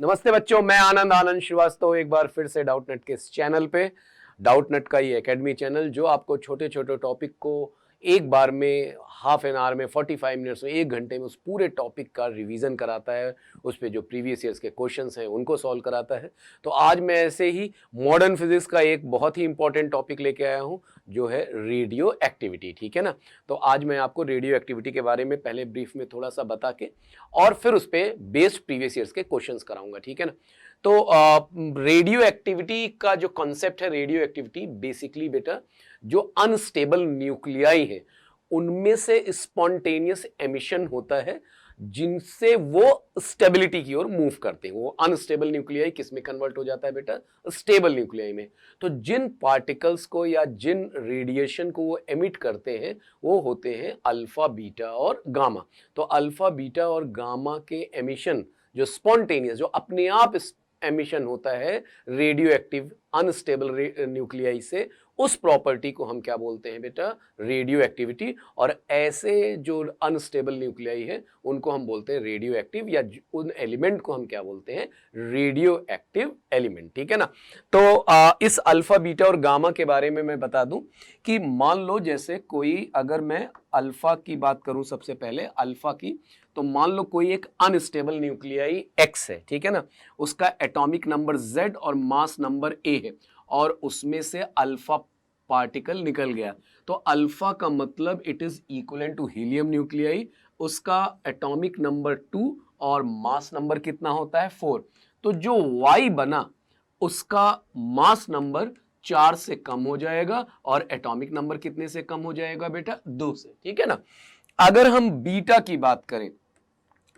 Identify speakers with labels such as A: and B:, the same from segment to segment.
A: नमस्ते बच्चों, मैं आनंद श्रीवास्तव एक बार फिर से डाउटनेट के इस चैनल पे, डाउटनेट का ये एकेडमी चैनल जो आपको छोटे छोटे टॉपिक को एक बार में हाफ एन आवर में 45 मिनट्स में 1 घंटे में उस पूरे टॉपिक का रिवीजन कराता है। उस पे जो प्रीवियस ईयर्स के क्वेश्चंस हैं उनको सॉल्व कराता है। तो आज मैं ऐसे ही मॉडर्न फिजिक्स का एक बहुत ही इंपॉर्टेंट टॉपिक लेके आया हूँ जो है रेडियो एक्टिविटी। ठीक है ना। तो आज मैं आपको रेडियो एक्टिविटी के बारे में पहले ब्रीफ में थोड़ा सा बता के और फिर उस पर बेस्ड प्रीवियस ईयर्स के क्वेश्चंस कराऊंगा। ठीक है ना। तो रेडियो एक्टिविटी का जो कॉन्सेप्ट है, रेडियो एक्टिविटी बेसिकली बेटा जो अनस्टेबल न्यूक्लियाई है उनमें से स्पॉन्टेनियस एमिशन होता है जिनसे वो स्टेबिलिटी की ओर मूव करते हैं। वो अनस्टेबल न्यूक्लियाई किस में कन्वर्ट हो जाता है बेटा? स्टेबल न्यूक्लियाई में। तो जिन पार्टिकल्स को या जिन रेडिएशन को वो एमिट करते हैं वो होते हैं अल्फा, बीटा और गामा। तो अल्फा, बीटा और गामा के एमिशन जो स्पॉन्टेनियस, जो अपने आप एमिशन होता है रेडियो एक्टिव अनस्टेबल न्यूक्लियाई से, उस प्रॉपर्टी को हम क्या बोलते हैं बेटा? Radio activity. और ऐसे जो अनस्टेबल न्यूक्लियाई है उनको हम बोलते हैं रेडियो एक्टिव, या उन एलिमेंट को हम क्या बोलते हैं? Radio active element. ठीक है ना। तो इस अल्फा, बीटा और गामा के बारे में मैं बता दूं कि मान लो जैसे कोई, अगर मैं अल्फा की बात करूं सबसे पहले अल्फा की, तो मान लो कोई एक अनस्टेबल न्यूक्लियाई X है। ठीक है ना। उसका एटॉमिक नंबर Z और मास नंबर A है और उसमें से अल्फा पार्टिकल निकल गया। तो अल्फा का मतलब it is equivalent to helium nuclei. उसका एटॉमिक नंबर 2 और मास नंबर कितना होता है? 4। तो जो Y बना उसका मास नंबर 4 से कम हो जाएगा और एटॉमिक नंबर कितने से कम हो जाएगा बेटा? 2 से। ठीक है ना। अगर हम बीटा की बात करें,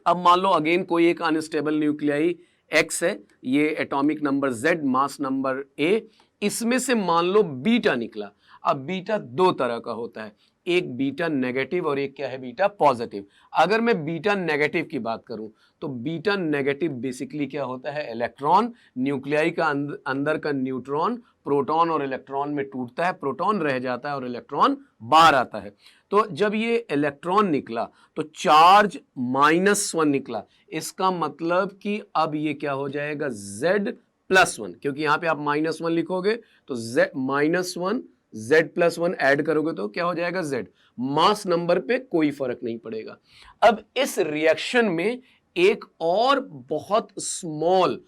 A: अब मान लो अगेन कोई एक अनस्टेबल न्यूक्लियाई X है, ये atomic number Z, mass number A, इसमें से मान लो बीटा निकला। अब बीटा दो तरह का होता है, एक बीटा नेगेटिव और एक क्या है बेटा? पॉजिटिव। अगर मैं बीटा नेगेटिव की बात करूं तो बीटा नेगेटिव बेसिकली क्या होता है? इलेक्ट्रॉन, न्यूक्लियाई का अंदर का न्यूट्रॉन प्रोटॉन और इलेक्ट्रॉन में टूटता है, प्रोटॉन रह जाता है और इलेक्ट्रॉन बाहर आता है। तो जब ये इलेक्ट्रॉन निकला तो चार्ज -1 निकला। इसका मतलब कि अब ये क्या हो जाएगा? Z+1, क्योंकि यहां पे आप -1 लिखोगे तो -1 Z+1 ऐड करोगे तो क्या हो जाएगा? Z। मास नंबर पे कोई फर्क नहीं पड़ेगा। अब इस रिएक्शन में एक और बहुत स्मॉल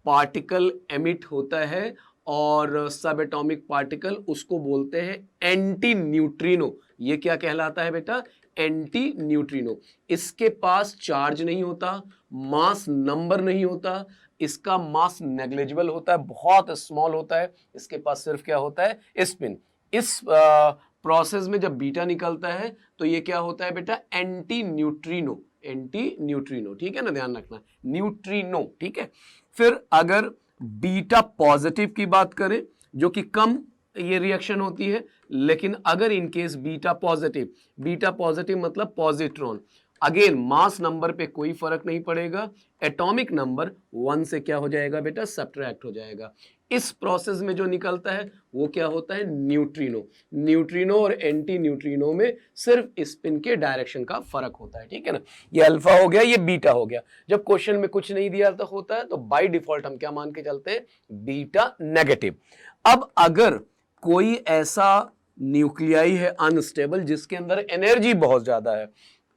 A: पार्टिकल एमिट होता है और सब एटॉमिक पार्टिकल, उसको बोलते हैं एंटी न्यूट्रिनो। ये क्या कहलाता है बेटा? Anti neutrino. इसके पास चार्ज नहीं होता, मास नंबर नहीं होता, इसका मास नेग्लिजिबल होता है, बहुत स्मॉल होता है। इसके पास सिर्फ क्या होता है? स्पिन। इस प्रोसेस में जब बीटा निकलता है तो ये क्या होता है बेटा? Anti neutrino. Anti neutrino. ठीक है ना, ध्यान रखना, न्यूट्रिनो। ठीक है। फिर अगर बीटा पॉजिटिव की बात करें, जो कि कम ये रिएक्शन होती है, लेकिन अगर इनकेस बीटा पॉजिटिव मतलब पॉजिट्रॉन, अगेन मास नंबर पे कोई फर्क नहीं पड़ेगा, एटॉमिक नंबर 1 से क्या हो जाएगा बेटा? सब्ट्रैक्ट हो जाएगा। इस प्रोसेस में जो निकलता है वो क्या होता है? न्यूट्रिनो। न्यूट्रिनो और एंटी न्यूट्रिनो में सिर्फ स्पिन के डायरेक्शन का फर्क होता है। ठीक है ना। ये अल्फा हो गया, ये बीटा हो गया। जब क्वेश्चन में कुछ नहीं दिया होता है तो बाय डिफॉल्ट हम क्या मान के चलते हैं? Beta negative. अब अगर कोई ऐसा न्यूक्लियाई है अनस्टेबल जिसके अंदर एनर्जी बहुत ज्यादा है,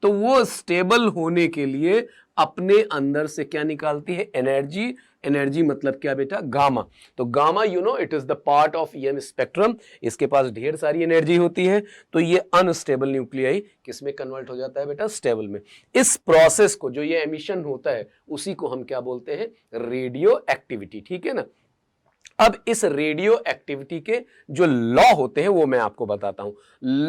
A: तो वो स्टेबल होने के लिए अपने अंदर से क्या निकालती है? एनर्जी। एनर्जी मतलब क्या बेटा? गामा। तो gamma it is the part of EM spectrum. इसके पास ढेर सारी एनर्जी होती है। तो ये अनस्टेबल न्यूक्लियाई किस में कन्वर्ट हो जाता है बेटा? स्टेबल में। इस प्रोसेस को, जो ये एमिशन होता है, उसी को हम क्या बोलते हैं? Radio activity. ठीक है ना। अब इस रेडियो एक्टिविटी के जो लॉ होते हैं वो मैं आपको बताता हूं।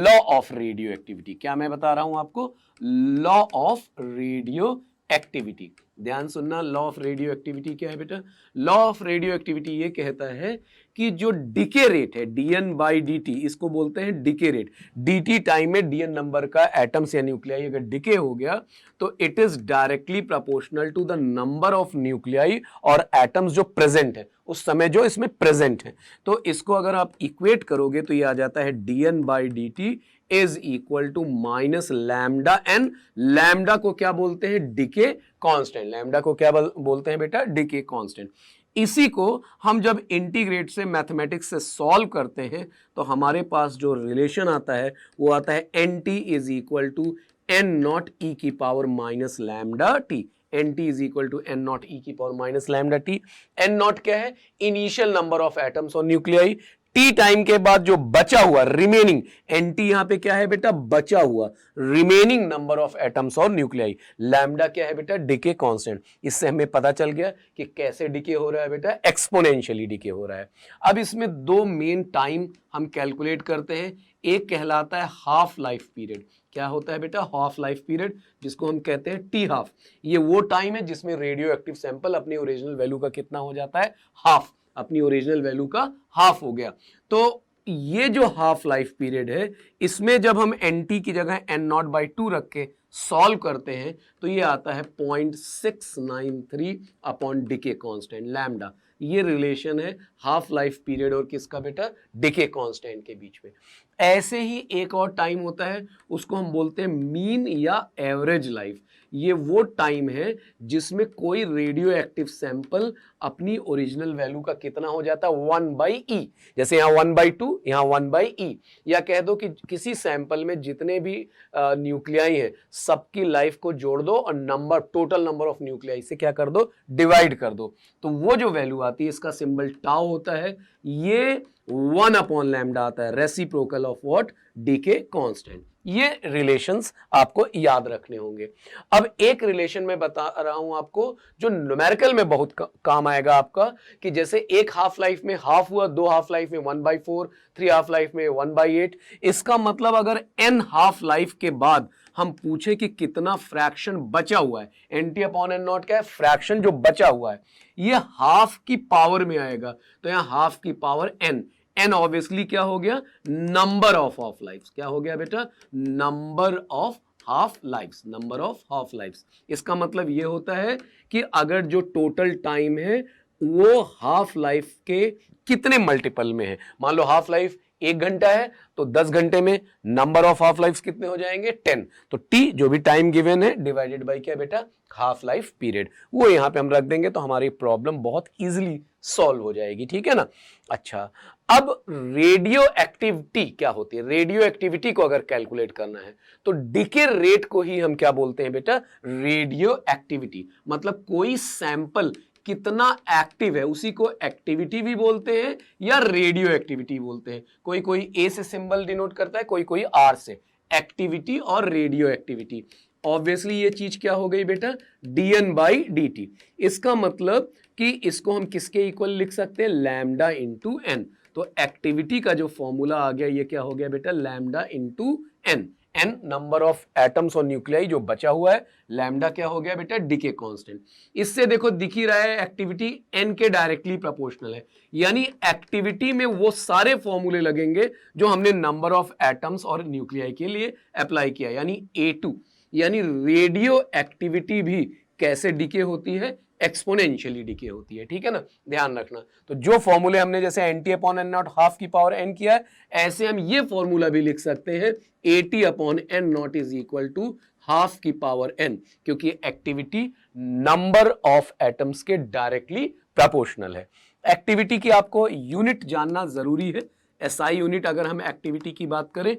A: लॉ ऑफ रेडियो एक्टिविटी क्या मैं बता रहा हूं आपको? Law of radio activity. ध्यान सुनना, लॉ ऑफ रेडियो एक्टिविटी क्या है बेटा? लॉ ऑफ रेडियो एक्टिविटी ये कहता है कि जो डिके रेट है dN/dt, इसको बोलते हैं डिके रेट। dt टाइम में dN नंबर का एटम्स या न्यूक्लियाई अगर डिके हो गया तो it is directly proportional to the number of nuclei और एटम्स जो प्रेजेंट है उस समय, जो इसमें प्रेजेंट है। तो इसको अगर आप इक्वेट करोगे तो ये आ जाता है dN/dt is equal to minus lambda N. Lambda को क्या बोलते हैं? Decay constant. लैम्डा को क्या बोलते हैं बेटा? Decay constant. इसी को हम जब इंटीग्रेट से मैथमेटिक्स से सॉल्व करते हैं तो हमारे पास जो रिलेशन आता है वो आता है N t is equal to n not e की power minus lambda t. N t is equal to n not e की power minus lambda t. N not क्या है? इनिशियल नंबर ऑफ एटम्स और न्यूक्लियाई। टी टाइम के बाद जो बचा हुआ रिमेनिंग, एन टी यहां पे क्या है बेटा? बचा हुआ रिमेनिंग नंबर ऑफ एटम्स और न्यूक्लियाई। लैम्डा क्या है बेटा? Decay constant. इससे हमें पता चल गया कि कैसे डिके हो रहा है बेटा? एक्सपोनेंशियली डिके हो रहा है। अब इसमें दो मेन टाइम हम कैलकुलेट करते हैं। एक कहलाता है हाफ लाइफ पीरियड। क्या होता है बेटा? हाफ लाइफ पीरियड, जिसको हम कहते हैं टी हाफ। ये वो टाइम है जिसमें रेडियो एक्टिव सैंपल अपनी ओरिजिनल वैल्यू का कितना हो जाता है? हाफ। अपनी ओरिजिनल वैल्यू का हाफ हो गया। तो ये जो हाफ लाइफ पीरियड है, इसमें जब हम एन टी की जगह एन नॉट बाई टू रख के सॉल्व करते हैं तो ये आता है 0.693 अपॉन डिके कांस्टेंट लैम्डा। ये रिलेशन है हाफ लाइफ पीरियड और किसका बेटा? डिके कांस्टेंट के बीच में। ऐसे ही एक और टाइम होता है, उसको हम बोलते हैं मीन या एवरेज लाइफ। ये वो टाइम है जिसमें कोई रेडियो एक्टिव सैंपल अपनी ओरिजिनल वैल्यू का कितना हो जाता है? 1/e। जैसे यहाँ 1/2, यहाँ 1/e। या कह दो कि किसी सैंपल में जितने भी न्यूक्लियाई हैं सबकी लाइफ को जोड़ दो और number, total number of nuclei से क्या कर दो? डिवाइड कर दो। तो वो जो वैल्यू आती है, इसका सिंबल टाउ होता है। ये 1 अपॉन लैम्डा आता है, reciprocal of what? Decay constant. ये रिलेशंस आपको याद रखने होंगे। अब एक रिलेशन मैं बता रहा हूं आपको जो न्यूमेरिकल में बहुत काम आएगा आपका, कि जैसे एक हाफ लाइफ में हाफ हुआ, दो हाफ लाइफ में 1/4, 3 हाफ लाइफ में 1/8। इसका मतलब अगर n हाफ लाइफ के बाद हम पूछे कि कितना फ्रैक्शन बचा हुआ है, N T upon N not क्या है? फ्रैक्शन जो बचा हुआ है, ये हाफ की पावर में आएगा। तो यहां हाफ की पावर n। एन ऑब्वियसली क्या हो गया? Number of half lifes. क्या हो गया बेटा? Number of half lifes. Number of half lifes. इसका मतलब ये होता है कि अगर जो टोटल टाइम है वो हाफ लाइफ के कितने मल्टीपल में है। मान लो हाफ लाइफ 1 घंटा है तो 10 घंटे में नंबर ऑफ हाफ लाइफ्स कितने हो जाएंगे? 10। तो टी जो भी टाइम गिवन है डिवाइडेड बाय क्या बेटा? Half life period. वो यहां पे हम रख देंगे तो हमारी प्रॉब्लम बहुत इजीली सॉल्व हो जाएगी। ठीक है ना? अच्छा, अब रेडियो एक्टिविटी क्या होती है? रेडियो एक्टिविटी को अगर कैलकुलेट करना है तो डिके रेट को ही हम क्या बोलते हैं बेटा? Radio activity. मतलब कोई सैंपल कितना एक्टिव है उसी को एक्टिविटी भी बोलते हैं या रेडियो एक्टिविटी बोलते हैं। कोई कोई ए से सिंबल डिनोट करता है, कोई कोई आर से। एक्टिविटी और रेडियो एक्टिविटी। ऑब्वियसली ये चीज क्या हो गई बेटा? dN/dt। इसका मतलब कि इसको हम किसके इक्वल लिख सकते हैं? Lambda into N. तो एक्टिविटी का जो फॉर्मूला आ गया ये क्या हो गया बेटा? Lambda into N. N number of atoms और न्यूक्लियाई जो बचा हुआ है, लैम्डा क्या हो गया बेटा? Decay constant. इससे देखो दिख ही रहा है एक्टिविटी एन के डायरेक्टली प्रोपोर्शनल है। यानी एक्टिविटी में वो सारे फॉर्मूले लगेंगे जो हमने नंबर ऑफ एटम्स और न्यूक्लियाई के लिए अप्लाई किया, यानी A2। यानी रेडियो एक्टिविटी भी कैसे डीके होती है? एक्सपोनेंशियली डीके होती है। ठीक है ना? ध्यान रखना। तो जो फॉर्मूले हमने जैसे N T upon N naught half की पावर एन किया है, ऐसे हम ये फॉर्मूला भी लिख सकते हैं AT upon N naught is equal to half की पावर एन, क्योंकि एक्टिविटी नंबर ऑफ एटम्स के डायरेक्टली प्रोपोर्शनल है। एक्टिविटी की आपको यूनिट जानना जरूरी है। SI यूनिट अगर हम एक्टिविटी की बात करें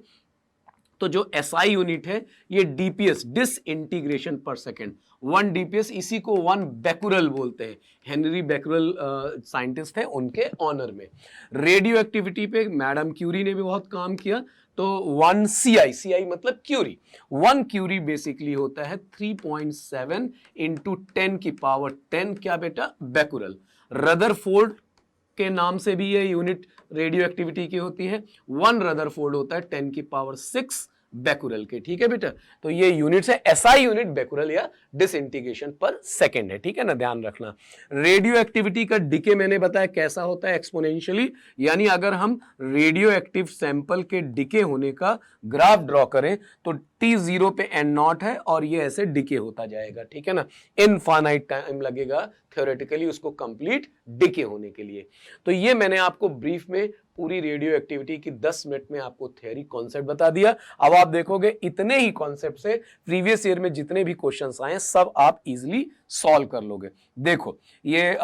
A: तो जो SI यूनिट है ये DPS, डिसइंटीग्रेशन पर सेकेंड। 1 DPS, इसी को 1 बेकुरल बोलते हैं। हेनरी बेकुरल साइंटिस्ट है, उनके ऑनर में। रेडियो एक्टिविटी पे मैडम क्यूरी ने भी बहुत काम किया। तो 1 CI मतलब क्यूरी। 1 क्यूरी बेसिकली होता है 3.7 इंटू 10 की पावर 10 क्या बेटा? बेकुरल। रदरफोर्ड के नाम से भी ये यूनिट रेडियो एक्टिविटी की होती है। 1 रदरफोर्ड होता है 10 की पावर 6 बेकुरल के। ठीक है बेटा? तो ये यूनिट है SI यूनिट बेकुरल या डिसइंटीग्रेशन पर सेकेंड है। ठीक है ना? ध्यान रखना। रेडियो एक्टिविटी का डिके मैंने बताया कैसा होता है? एक्सपोनेंशियली। यानी अगर हम रेडियो एक्टिव सैंपल के डिके होने का ग्राफ ड्रॉ करें तो T0 पे N नॉट है और ये ऐसे डिके होता जाएगा, ठीक है ना। इनफाइनाइट टाइम लगेगा थ्योरेटिकली उसको कंप्लीट डिके होने के लिए। तो ये मैंने आपको ब्रीफ में पूरी रेडियो एक्टिविटी की 10 मिनट में आपको थ्योरी कॉन्सेप्ट बता दिया। अब आप देखोगे इतने ही कॉन्सेप्ट से प्रीवियस ईयर में जितने भी क्वेश्चंस आए सब आप इजीली सॉल्व कर लोगे। देखो ये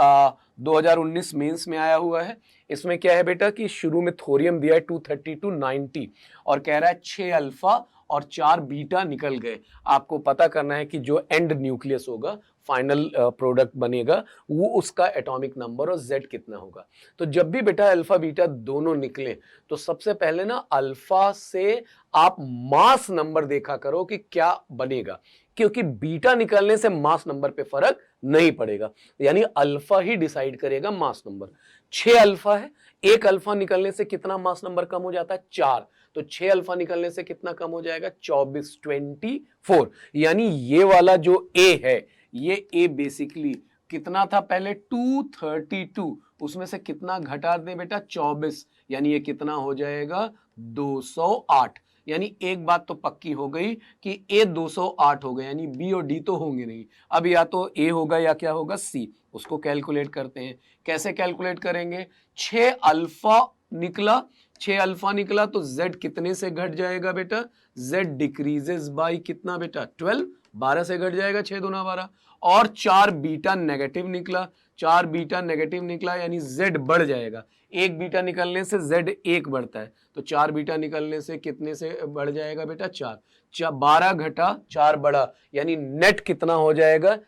A: 2019 मेंस में आया हुआ है। इसमें क्या है बेटा कि शुरू में थोरियम दिया है 230 to 90 और कह रहा है 6 अल्फा और 4 बीटा निकल गए। आपको पता करना है कि जो एंड न्यूक्लियस होगा, फाइनल प्रोडक्ट बनेगा, वो उसका एटॉमिक नंबर और Z कितना होगा। तो जब भी बेटा अल्फा बीटा दोनों निकले तो सबसे पहले ना अल्फा से आप मास नंबर देखा करो कि क्या बनेगा, क्योंकि बीटा निकलने से मास नंबर पे फर्क नहीं पड़ेगा, यानी अल्फा ही डिसाइड करेगा मास नंबर। 6 अल्फा है, एक अल्फा निकलने से कितना मास नंबर कम हो जाता है 4, तो 6 अल्फा निकलने से कितना कम हो जाएगा 24, 24, यानी ये वाला जो A है, ये A बेसिकली कितना था पहले 232, उसमें से कितना घटा दे बेटा 24, यानी ये कितना हो जाएगा 208। यानी एक बात तो पक्की हो गई कि A 208 हो गया, यानी B और D तो होंगे नहीं। अब या तो A होगा या क्या होगा C, उसको कैलकुलेट करते हैं। कैसे कैलकुलेट करेंगे, 6 अल्फा निकला, 6 अल्फा निकला तो Z कितने से घट जाएगा बेटा, Z डिक्रीजेस बाय कितना बेटा 12, 12 से घट जाएगा, 6 दूना 12। और 4 बीटा नेगेटिव निकला, 4 बीटा नेगेटिव निकला यानी Z बढ़ जाएगा, एक बीटा निकलने से Z एक बढ़ता है, तो 4 बीटा निकलने से कितने से बढ़ जाएगा बेटा 4, 12 घटा 4 बढ़ा, यानी नेट कितना हो जाएगा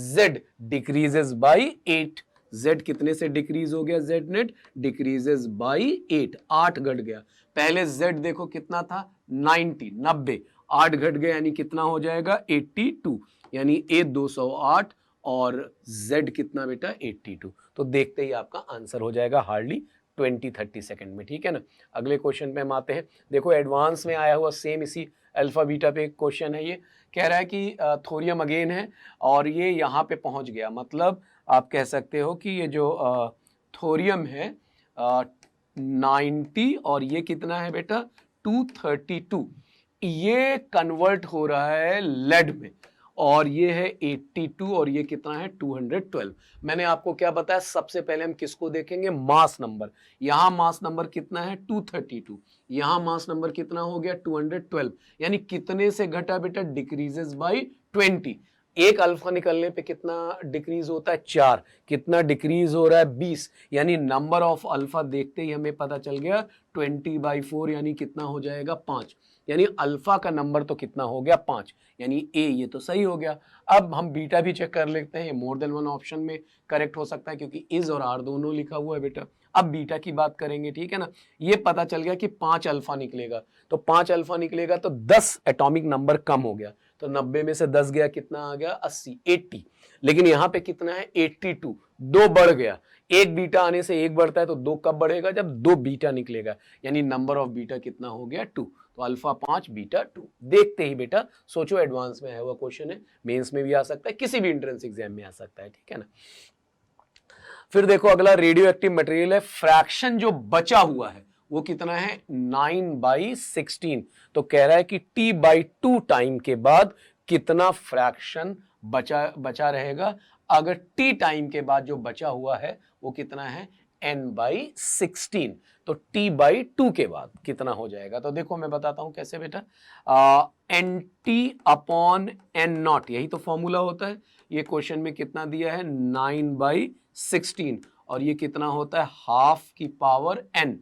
A: Z डिक्रीजेस बाय 8। Z कितने से डिक्रीज हो गया, Z नेट डिक्रीजेस बाय 8, 8 घट गया। पहले Z देखो कितना था 90, 8 घट गया यानी कितना हो जाएगा 82, यानी A 208 और Z कितना बेटा 82। तो देखते ही आपका आंसर हो जाएगा हार्डली 20-30 सेकंड में, ठीक है ना। अगले क्वेश्चन पे हम आते हैं। देखो एडवांस में आया हुआ सेम इसी अल्फा बीटा पे एक क्वेश्चन है। ये कह रहा है कि थोरियम अगेन है और ये यहाँ पे पहुंच गया, मतलब आप कह सकते हो कि ये जो थोरियम है 90 और ये कितना है बेटा 232, ये कन्वर्ट हो रहा है लेड में, और ये है 82 और ये कितना है 212। मैंने आपको क्या बताया, सबसे पहले हम किसको देखेंगे, मास नंबर। यहां मास नंबर कितना है 232, यहां मास नंबर कितना हो गया 212, यानी कितने से घटा बेटा डिक्रीजेस बाय 20। एक अल्फा निकलने पे कितना डिक्रीज होता है 4, कितना डिक्रीज हो रहा है 20, यानी नंबर ऑफ अल्फा देखते ही हमें पता चल गया 20/4, यानी कितना हो जाएगा 5, यानी अल्फा का नंबर तो कितना हो गया 5, यानी ए ये तो सही हो गया। अब हम बीटा भी चेक कर लेते हैं, मोर देन वन ऑप्शन में करेक्ट हो सकता है क्योंकि इज और आर दोनों लिखा हुआ है बेटा। अब बीटा की बात करेंगे, ठीक है ना। ये पता चल गया कि 5 अल्फा निकलेगा, तो 5 अल्फा निकलेगा तो 10 एटॉमिक नंबर कम हो गया, तो 90 में से 10 गया कितना आ गया 80, 80। लेकिन यहाँ पे कितना है 82, 2 बढ़ गया, एक बीटा आने से एक बढ़ता है तो 2 कब बढ़ेगा, जब 2 बीटा निकलेगा, यानी नंबर ऑफ बीटा कितना हो गया 2, तो अल्फा 5 बीटा 2। देखते ही बेटा सोचो, एडवांस में आया हुआ क्वेश्चन है, मेंस में भी आ सकता है, किसी भी एंट्रेंस एग्जाम में आ सकता है, ठीक है ना। फिर देखो अगला रेडियो एक्टिव मटेरियल है, फ्रैक्शन जो बचा हुआ है वो कितना है 9/16, तो कह रहा है कि T/2 टाइम के बाद कितना फ्रैक्शन बचा रहेगा। अगर T टाइम के बाद जो बचा हुआ है वो कितना है N/16, तो T/2 के बाद कितना हो जाएगा, तो देखो मैं बताता हूं कैसे बेटा। NT/N0, यही तो फॉर्मूला होता है। ये क्वेश्चन में कितना दिया है 9/16, और ये कितना होता है हाफ की पावर n,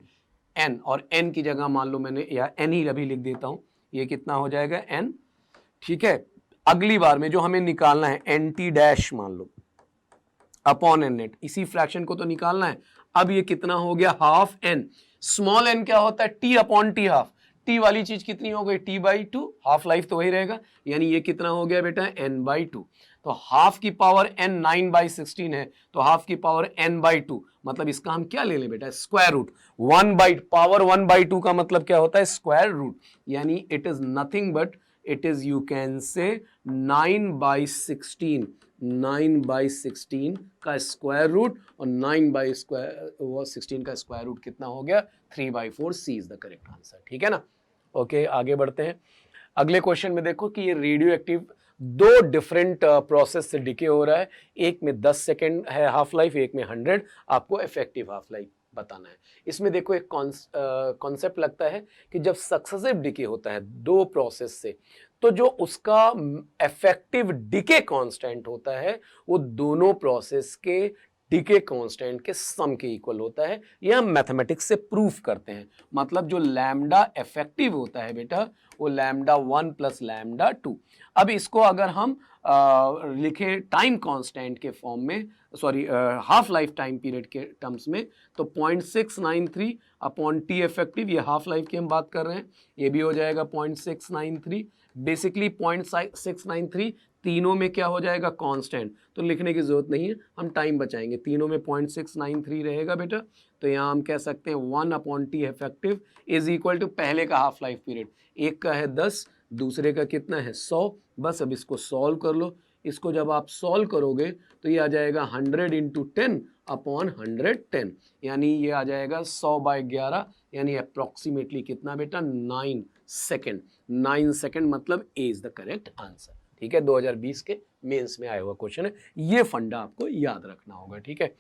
A: n और n की जगह मान लो मैंने या n ही अभी लिख देता हूं, ये कितना हो जाएगा n, ठीक है। अगली बार में जो हमें निकालना है NT डैश मान लो अपॉन n नेट, इसी फ्रैक्शन को तो निकालना है। अब ये कितना हो गया हाफ n, स्मॉल n क्या होता है T/T हाफ, T वाली चीज कितनी हो गई T/2, हाफ लाइफ तो वही रहेगा, यानी ये कितना हो गया बेटा N/2, तो हाफ की पावर n 9/16 है, तो हाफ की पावर n/2, मतलब इसका हम क्या ले लें बेटा स्क्वायर रूट, 1/2 का मतलब क्या होता है स्क्वायर रूट, यानी it is nothing but it is you can say 9/16 का स्क्वायर रूट, और 9/16 का स्क्वायर रूट कितना हो गया 3/4, C is the correct answer, ठीक है ना। ओके आगे बढ़ते हैं। अगले क्वेश्चन में देखो कि ये रेडियो एक्टिव दो डिफरेंट प्रोसेस से डिके हो रहा है, एक में 10 सेकेंड है हाफ लाइफ, एक में 100, आपको इफेक्टिव हाफ लाइफ बताना है। इसमें देखो एक कॉन्सेप्ट लगता है कि जब सक्सेसिव डिके होता है दो प्रोसेस से, तो जो उसका इफेक्टिव डिके कांस्टेंट होता है वो दोनों प्रोसेस के डिके कांस्टेंट के सम के इक्वल होता है। यह हम मैथमेटिक्स से प्रूफ करते हैं। मतलब जो लैम्डा इफेक्टिव होता है बेटा वो लैम्डा 1 प्लस लैम्डा 2। अब इसको अगर हम लिखे टाइम कांस्टेंट के फॉर्म में, sorry half life time period के टर्म्स में, तो 0.693 अपॉन टी इफेक्टिव, ये हाफ लाइफ की हम बात कर रहे हैं, ये भी हो जाएगा 0.693। बेसिकली 0.693 तीनों में क्या हो जाएगा कांस्टेंट, तो लिखने की जरूरत नहीं है, हम टाइम बचाएंगे। तीनों में 0.693 रहेगा बेटा, तो यहाँ हम कह सकते हैं 1 upon T effective is equal to पहले का हाफ लाइफ पीरियड, एक का है 10, दूसरे का कितना है 100। बस अब इसको सॉल्व कर लो। इसको जब आप सॉल्व करोगे तो ये आ जाएगा 100 इंटू 10 अपॉन 110, यानी ये आ जाएगा 100/11, यानी अप्रॉक्सीमेटली कितना बेटा 9 सेकेंड। 9 सेकेंड मतलब ए इज द करेक्ट आंसर। ठीक है, 2020 के मेंस में आया हुआ क्वेश्चन है, ये फंडा आपको याद रखना होगा। ठीक है,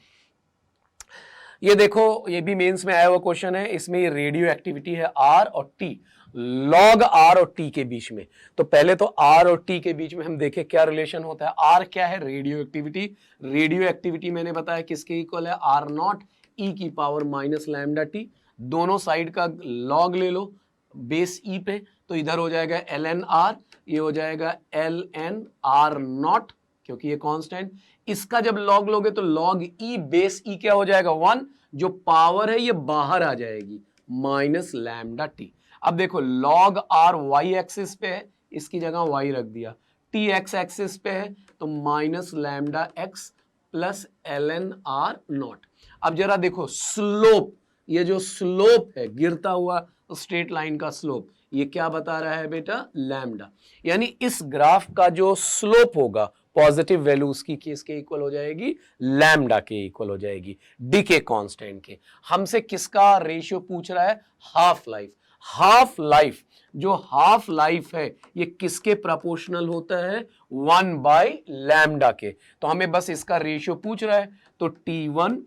A: ये देखो ये भी मेंस में आया हुआ क्वेश्चन है। इसमें ये रेडियो एक्टिविटी है आर और टी, लॉग आर और टी के बीच में। तो पहले तो आर और टी के बीच में हम देखें क्या रिलेशन होता है। आर क्या है, रेडियो एक्टिविटी। रेडियो एक्टिविटी मैंने बताया किसके इक्वल है, आर नॉट ई की पावर माइनस लैम्डा टी। दोनों साइड का लॉग ले लो बेस ई पे, तो इधर हो जाएगा एल एन आर, ये हो जाएगा एल एन आर नॉट, क्योंकि ये कांस्टेंट। इसका जब लॉग लोगे तो लॉग ई बेस ई क्या हो जाएगा 1, जो पावर है ये बाहर आ जाएगी माइनस लैम्डा टी। अब देखो लॉग आर वाई एक्सिस पे है, इसकी जगह वाई रख दिया, टी एक्स एक्सिस पे है तो minus lambda X plus L N R naught. अब जरा देखो स्लोप, ये जो स्लोप है गिरता हुआ स्ट्रेट लाइन का स्लोप, ये क्या बता रहा है बेटा, लैम्डा। यानी इस ग्राफ का जो स्लोप होगा पॉजिटिव वैल्यू उसकी किसके इक्वल हो जाएगी, लैम्डा के इक्वल हो जाएगी, डीके कांस्टेंट के। हमसे किसका रेशियो पूछ रहा है, हाफ लाइफ। हाफ लाइफ, जो हाफ लाइफ है ये किसके प्रोपोर्शनल होता है, 1/लैम्डा के। तो हमें बस इसका रेशियो पूछ रहा है, तो T1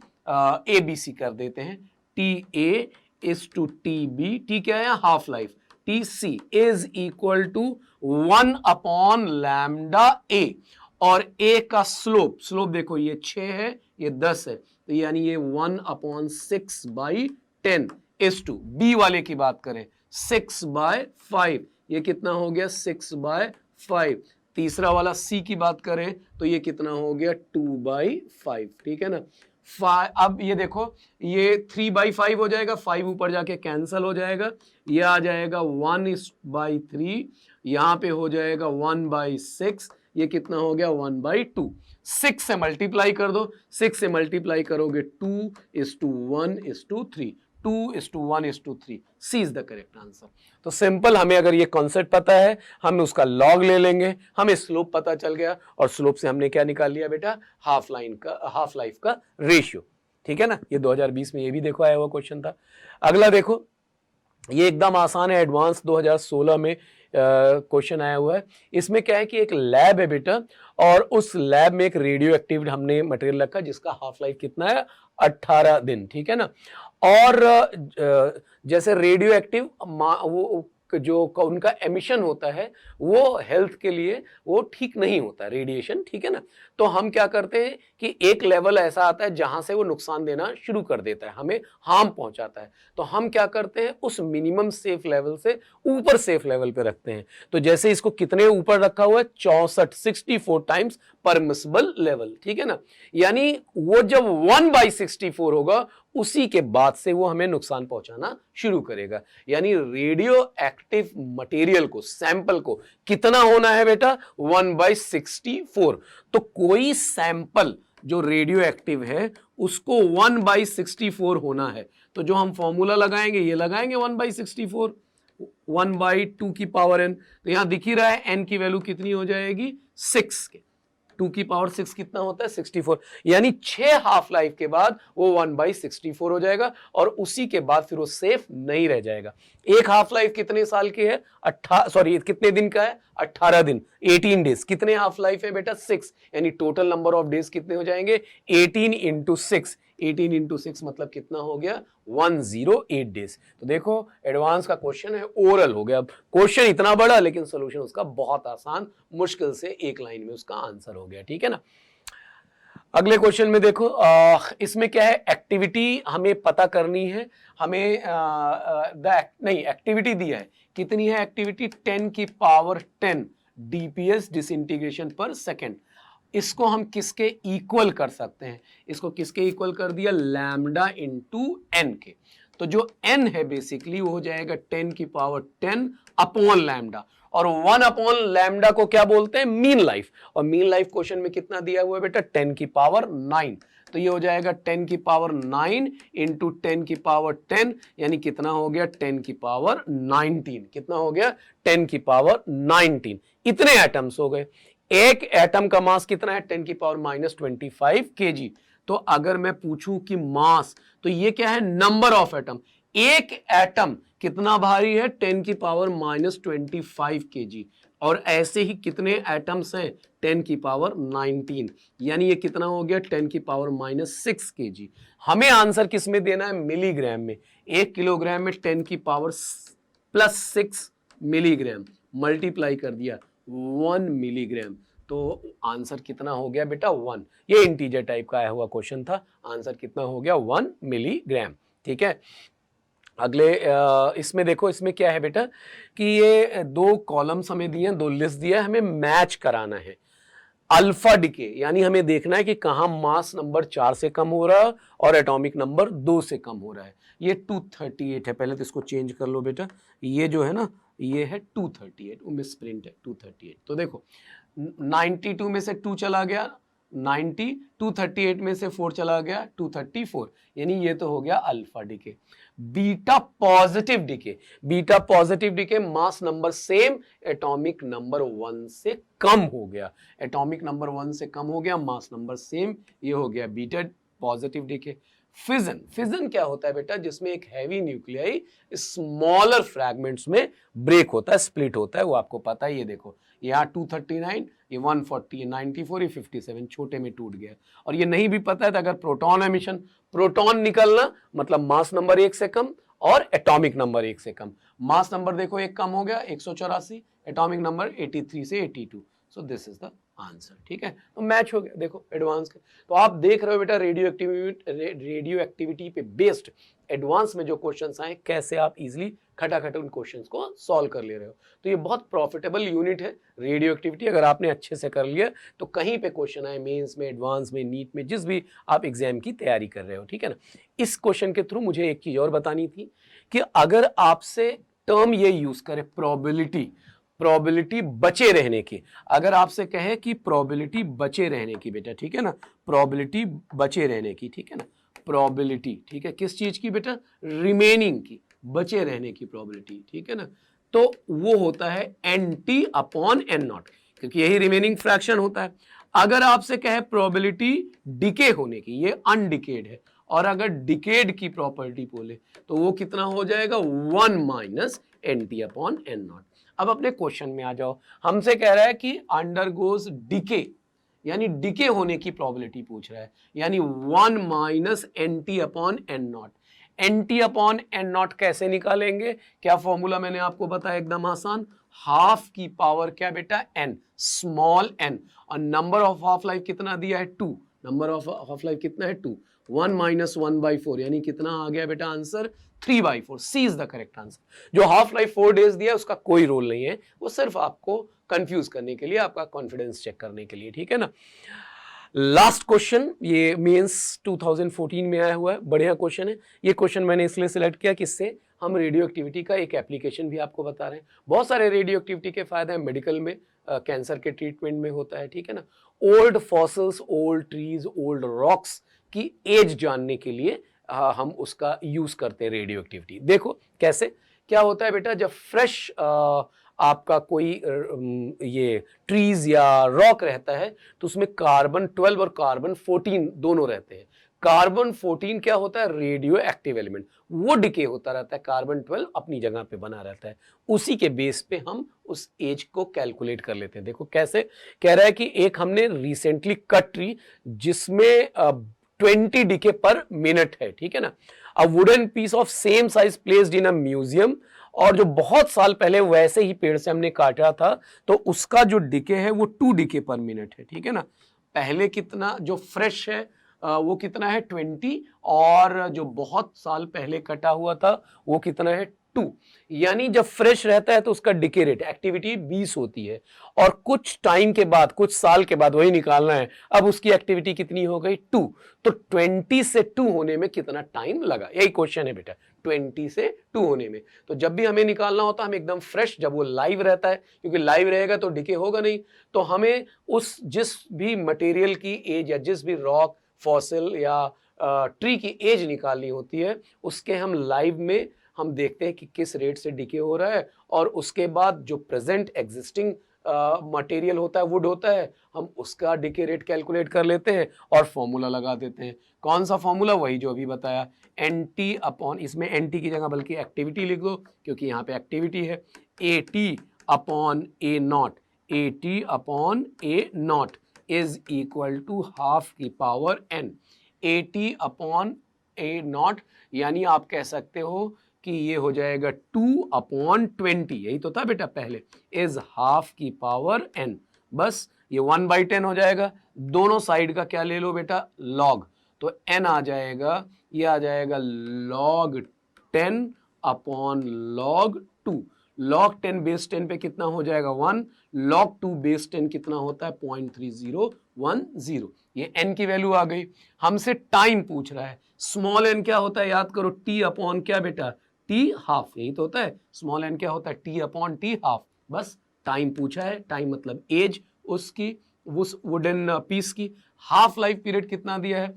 A: ABC कर देते हैं, TA is two TB, T क्या है half life, TC is equal to 1 upon lambda A, और A का स्लोप, स्लोप देखो ये 6 है ये 10 है, तो यानी ये 1 अपॉन 6/10 इज टू, B वाले की बात करें 6/5, ये कितना हो गया 6/5। तीसरा वाला C की बात करें तो ये कितना हो गया 2/5। ठीक है ना। अब ये देखो ये 3/5 हो जाएगा, 5 ऊपर जाके कैंसल हो जाएगा, ये आ जाएगा 1/3, यहां पे हो जाएगा 1/6, ये कितना हो गया 1/2। 6 से मल्टीप्लाई कर दो, 6 से मल्टीप्लाई करोगे 2:1:3, 2:1:3, सी इज द करेक्ट आंसर। तो सिंपल, हमें अगर ये कॉन्सेप्ट पता है हम उसका लॉग ले लेंगे, हमें स्लोप पता चल गया, और स्लोप से हमने क्या निकाल लिया बेटा, हाफ लाइफ का रेशियो। ठीक है ना, ये 2020 में ये भी देखो आया हुआ क्वेश्चन था। अगला देखो, ये एकदम आसान है, एडवांस 2016 में क्वेश्चन आया हुआ है। इसमें क्या है कि एक लैब है बेटा, और उस लैब में एक रेडियो एक्टिव हमने मटेरियल रखा जिसका हाफ लाइफ कितना है 18 दिन। ठीक है ना। और जैसे रेडियो एक्टिव वो जो उनका एमिशन होता है वो हेल्थ के लिए वो ठीक नहीं होता रेडिएशन। ठीक है ना। तो हम क्या करते हैं कि एक लेवल ऐसा आता है जहां से वो नुकसान देना शुरू कर देता है, हमें हार्म पहुंचाता है, तो हम क्या करते हैं उस मिनिमम सेफ लेवल से ऊपर सेफ लेवल पे रखते हैं। तो जैसे इसको कितने ऊपर रखा हुआ है 64 टाइम्स परमिसिबल लेवल। ठीक है ना। यानी वो जब 1/64 होगा उसी के बाद से वो हमें नुकसान पहुंचाना शुरू करेगा। यानी रेडियो एक्टिव मटेरियल को, सैंपल को कितना होना है बेटा 1/64। तो कोई सैंपल जो रेडियो एक्टिव है उसको 1/64 होना है, तो जो हम फॉर्मूला लगाएंगे ये लगाएंगे 1/64, 1/2 की पावर n। तो यहां दिख ही रहा है n की वैल्यू कितनी हो जाएगी 6 के। 2 की पावर 6 कितना होता है 64, यानी 6 हाफ लाइफ के बाद वो 1/64 हो जाएगा और उसी के बाद फिर वो सेफ नहीं रह जाएगा। एक हाफ लाइफ कितने साल की है, कितने दिन का है, 18 दिन, 18 डेज। कितने हाफ लाइफ है बेटा 6, यानी टोटल नंबर ऑफ डेज कितने हो जाएंगे 18 इंटू 6, 18 इंटू 6 मतलब कितना हो गया 108 डेज। तो देखो एडवांस का क्वेश्चन है, ओरल हो गया। क्वेश्चन इतना बड़ा लेकिन सोल्यूशन उसका बहुत आसान, मुश्किल से एक लाइन में उसका आंसर हो गया, ठीक है ना। अगले क्वेश्चन में देखो, इसमें क्या है, एक्टिविटी हमें पता करनी है, हमें एक्टिविटी दिया है, कितनी है एक्टिविटी 10 की पावर 10 डीपीएस डिसइंटीग्रेशन पर सेकेंड। इसको हम किसके इक्वल कर सकते हैं, इसको किसके इक्वल कर दिया, लैम्डा इंटू एन के। तो जो एन है बेसिकली वो हो जाएगा 10 की पावर 10 अपॉन लैम्डा, और 1 अपॉन लैम्डा को क्या बोलते हैं, मीन लाइफ। और मीन लाइफ क्वेश्चन में कितना दिया हुआ है बेटा 10 की पावर 9, तो ये हो जाएगा 10 की पावर 9 इंटू 10 की पावर 10, यानी कितना हो गया 10 की पावर 19, कितना हो गया 10 की पावर 19। इतने एटम्स हो गए। एक एटम का मास कितना है 10 की पावर -25 kg। तो अगर मैं पूछूं कि मास, तो ये क्या है नंबर ऑफ एटम, एक एटम कितना भारी है 10 की पावर -25 kg, और ऐसे ही कितने एटम्स हैं 10 की पावर 19, यानी ये कितना हो गया 10 की पावर -6 kg। हमें आंसर किस में देना है, मिलीग्राम में। 1 किलोग्राम में 10 की पावर +6 मिलीग्राम, मल्टीप्लाई कर दिया 1 मिलीग्राम, तो आंसर कितना हो गया बेटा 1। ये इंटीजर टाइप का आया हुआ क्वेश्चन था, आंसर कितना हो गया 1 मिलीग्राम, ठीक है। अगले इसमें देखो, इसमें क्या है बेटा कि ये 2 कॉलम्स हमें दिए हैं, 2 लिस्ट दिया है, हमें मैच कराना है अल्फा डिके, यानी हमें देखना है कि कहां मास नंबर 4 से कम हो रहा है और एटॉमिक नंबर 2 से कम हो रहा है। ये 238 है, पहले तो इसको चेंज कर लो बेटा, ये जो है ना ये है 238, वो मिस प्रिंट है 238। तो देखो 92 में से 2 चला गया 90, 238 में से 4 चला गया 234, यानी ये तो हो गया alpha decay. Beta positive decay, beta positive decay mass number same, atomic number 1 से कम हो गया, एटॉमिक नंबर 1 से कम हो गया, मास नंबर सेम, ये हो गया beta positive decay. Fission, fission क्या होता है बेटा, जिसमें एक हैवी न्यूक्लियाई स्मॉलर फ्रैगमेंट्स में ब्रेक होता है, स्प्लिट होता है, वो आपको पता है। ये देखो यहाँ 239, ये 140, ये 94, ये 57 छोटे में टूट गया। और ये नहीं भी पता है तो अगर प्रोटॉन एमिशन, प्रोटॉन निकलना मतलब मास नंबर 1 से कम और एटॉमिक नंबर 1 से कम। मास नंबर देखो 1 कम हो गया 184, एटॉमिक नंबर 83 से 82, so this is the answer, ठीक है। तो मैच हो गया देखो एडवांस के। तो आप देख रहे हो बेटा रेडियो एक्टिविटी पे बेस्ड एडवांस में जो क्वेश्चंस आए, कैसे आप इजीली खटाखट उन क्वेश्चंस को सॉल्व कर ले रहे हो। तो ये बहुत प्रॉफिटेबल यूनिट है रेडियो एक्टिविटी, अगर आपने अच्छे से कर लिया तो कहीं पे क्वेश्चन आए मेंस में, एडवांस में, नीट में, जिस भी आप एग्जाम की तैयारी कर रहे हो, ठीक है ना। इस क्वेश्चन के थ्रू मुझे एक चीज और बतानी थी कि अगर आपसे टर्म ये यूज करे प्रोबेबिलिटी, प्रोबेबिलिटी बचे रहने की, अगर आपसे कहे कि प्रोबेबिलिटी बचे रहने की बेटा, ठीक है ना, प्रोबेबिलिटी बचे रहने की, ठीक है ना, प्रोबेबिलिटी, ठीक है, किस चीज की बेटा, रिमेनिंग की, बचे रहने की प्रोबेबिलिटी, ठीक है ना, तो वो होता है NT अपॉन N0, क्योंकि यही रिमेनिंग फ्रैक्शन होता है। अगर आपसे कहे प्रोबेबिलिटी डिके होने की, ये अनडिकेड है, और अगर डिकेड की प्रॉपर्टी बोले तो वो कितना हो जाएगा 1 माइनस NT अपॉन N0। अब अपने क्वेश्चन में आ जाओ, हमसे कह रहा है कि अंडरगोज डिके, यानी डिके होने की प्रोबेबिलिटी पूछ रहा है, यानी 1 minus NT upon N0। NT upon N0 कैसे निकालेंगे, क्या फॉर्मूला मैंने आपको बताया, एकदम आसान, हाफ की पावर क्या बेटा n, स्मॉल n, और नंबर ऑफ हाफ लाइफ कितना दिया है 2, नंबर ऑफ हाफ लाइफ कितना है 2, 1 माइनस 1/4, यानी कितना आ गया बेटा answer 3/4। C is the correct answer. जो हाफ लाइफ 4 डेज दिया है उसका कोई रोल नहीं है, वो सिर्फ आपको कंफ्यूज करने के लिए, आपका कॉन्फिडेंस चेक करने के लिए, ठीक है ना। लास्ट क्वेश्चन, ये मेंस 2014 में आया हुआ है, बढ़िया क्वेश्चन है। ये क्वेश्चन मैंने इसलिए सिलेक्ट किया कि इससे हम रेडियो एक्टिविटी का एक एप्लीकेशन भी आपको बता रहे हैं। बहुत सारे रेडियो एक्टिविटी के फायदे हैं, मेडिकल में, कैंसर के ट्रीटमेंट में होता है, ठीक है ना। Old fossils, old trees, old rocks की एज जानने के लिए हम उसका यूज करते हैं रेडियो एक्टिविटी। देखो कैसे क्या होता है बेटा, जब फ्रेश आपका कोई ये ट्रीज या रॉक रहता है तो उसमें कार्बन 12 और कार्बन 14 दोनों रहते हैं। कार्बन 14 क्या होता है? रेडियो एक्टिव एलिमेंट, वो डिके होता रहता है, कार्बन 12 अपनी जगह पे बना रहता है। उसी के बेस पे हम उस एज को कैलकुलेट कर लेते हैं। देखो कैसे कह रहा है कि एक हमने रिसेंटली कट ट्री जिसमें 20 डिके पर मिनट है, ठीक है ना। A wooden piece of same size placed in a museum, और जो बहुत साल पहले वैसे ही पेड़ से हमने काटा था तो उसका जो डिके है वो 2 डिके पर मिनट है, ठीक है ना। पहले कितना जो फ्रेश है वो कितना है 20, और जो बहुत साल पहले कटा हुआ था वो कितना है 2। यानी जब फ्रेश रहता है तो उसका डिके रेट एक्टिविटी 20 होती है, और कुछ टाइम के बाद, कुछ साल के बाद वही निकालना है, अब उसकी एक्टिविटी कितनी हो गई 2। तो 20 से 2 होने में कितना टाइम लगा, यही क्वेश्चन है बेटा, 20 से 2 होने में। तो जब भी हमें निकालना होता है हम एकदम फ्रेश, जब वो लाइव रहता है, क्योंकि लाइव रहेगा तो डिके होगा नहीं, तो हमें उस जिस भी मटेरियल की एज या जिस भी रॉक, फॉसिल या ट्री की एज निकालनी होती है, उसके हम लाइव में हम देखते हैं कि किस रेट से डिके हो रहा है, और उसके बाद जो प्रेजेंट एग्जिस्टिंग मटेरियल होता है, वुड होता है, हम उसका डिके रेट कैलकुलेट कर लेते हैं और फॉर्मूला लगा देते हैं। कौन सा फॉर्मूला? वही जो अभी बताया, एनटी अपॉन, इसमें एनटी की जगह बल्कि एक्टिविटी लिख दो क्योंकि यहाँ पे एक्टिविटी है, a t upon a not, a t upon a not is equal to half की power n. A t upon a not यानी आप कह सकते हो कि ये हो जाएगा 2 अपॉन 20, यही तो था बेटा पहले, इज हाफ की पावर n। बस ये 1/10 हो जाएगा। दोनों साइड का क्या ले लो बेटा? लॉग, तो n आ जाएगा, ये आ जाएगा log 10 upon log 2। log 10 base 10 पे कितना हो जाएगा 1, log 2 बेस 10 कितना होता है 0.3010। ये n की वैल्यू आ गई। हमसे टाइम पूछ रहा है, स्मॉल n क्या होता है याद करो, t अपॉन क्या बेटा? t हाफ, यही तो होता है। स्मॉल n क्या होता है? t upon t half. बस टाइम पूछा है, टाइम मतलब एज उसकी, उस वुडन पीस की। हाफ लाइफ पीरियड कितना दिया है?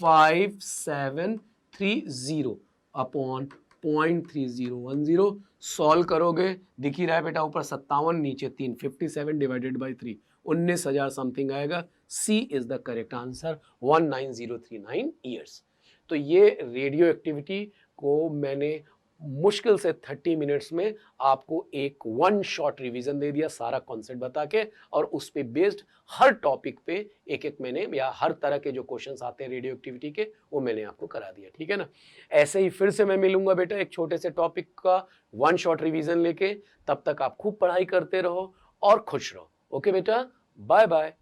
A: 5730 अपॉन 0.3010। सॉल्व करोगे, दिख ही रहा है बेटा ऊपर 57 नीचे 3, 57 डिवाइडेड बाई 3, 19,000 समथिंग आएगा। C is the correct answer, 19039 years. तो ये रेडियो एक्टिविटी को मैंने मुश्किल से 30 मिनट्स में आपको एक वन शॉट रिवीजन दे दिया, सारा कॉन्सेप्ट बता के, और उस पे बेस्ड हर टॉपिक पे एक एक मैंने, या हर तरह के जो क्वेश्चंस आते हैं रेडियो एक्टिविटी के, वो मैंने आपको करा दिया, ठीक है ना। ऐसे ही फिर से मैं मिलूंगा बेटा एक छोटे से टॉपिक का वन शॉट रिवीजन लेके। तब तक आप खूब पढ़ाई करते रहो और खुश रहो। ओके बेटा, बाय बाय।